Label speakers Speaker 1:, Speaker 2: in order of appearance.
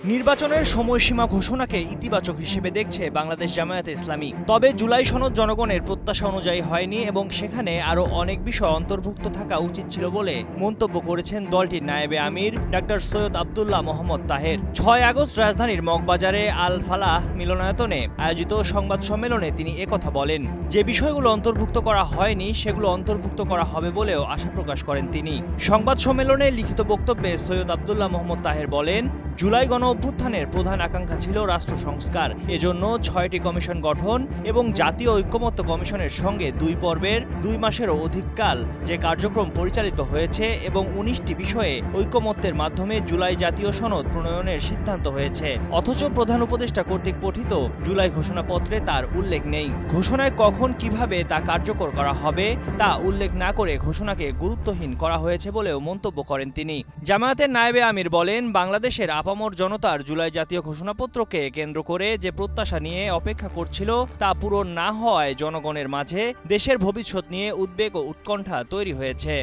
Speaker 1: নির্বাচনের সময়সীমা ঘোষণাকে ইতিবাচক হিসেবে দেখছে বাংলাদেশ জামায়াতে ইসলামী। তবে জুলাই সনদ জনগণের প্রত্যাশা অনুযায়ী হয়নি এবং সেখানে আরও অনেক বিষয় অন্তর্ভুক্ত থাকা উচিত ছিল বলে মন্তব্য করেছেন দলটির নায়েবে আমির ডাক্তার সৈয়দ আব্দুল্লাহ মোহাম্মদ তাহের। ৬ আগস্ট রাজধানীর মগবাজারে আল ফালাহ মিলনায়তনে আয়োজিত সংবাদ সম্মেলনে তিনি একথা বলেন। যে বিষয়গুলো অন্তর্ভুক্ত করা হয়নি সেগুলো অন্তর্ভুক্ত করা হবে বলেও আশা প্রকাশ করেন তিনি। সংবাদ সম্মেলনে লিখিত বক্তব্যে সৈয়দ আব্দুল্লাহ মোহাম্মদ তাহের বলেন, জুলাই গণ অভ্যুত্থানের প্রধান আকাঙ্ক্ষা ছিল রাষ্ট্র সংস্কার। এজন্য ৬টি কমিশন গঠন এবং জাতীয় ঐক্যমত্য কমিশনের সঙ্গে ২ পর্বের ২ মাসেরও অধিক কাল যে কার্যক্রম পরিচালিত হয়েছে এবং ১৯টি বিষয়ে ঐক্যমত্যের মাধ্যমে জুলাই জাতীয় সনদ প্রণয়নের সিদ্ধান্ত হয়েছে। অথচ প্রধান উপদেষ্টা কর্তৃক পঠিত জুলাই ঘোষণাপত্রে তার উল্লেখ নেই। ঘোষণায় কখন কিভাবে তা কার্যকর করা হবে তা উল্লেখ না করে ঘোষণাকে গুরুত্বহীন করা হয়েছে বলেও মন্তব্য করেন তিনি। জামায়াতের নায়েবে আমির বলেন, বাংলাদেশের আপামর জনতার জুলাই জাতীয় ঘোষণাপত্রকে কেন্দ্র করে যে প্রত্যাশা নিয়ে অপেক্ষা করছিল তা পূরণ না হওয়ায় জনগণের মাঝে দেশের ভবিষ্যৎ নিয়ে উদ্বেগ ও উৎকণ্ঠা তৈরি হয়েছে।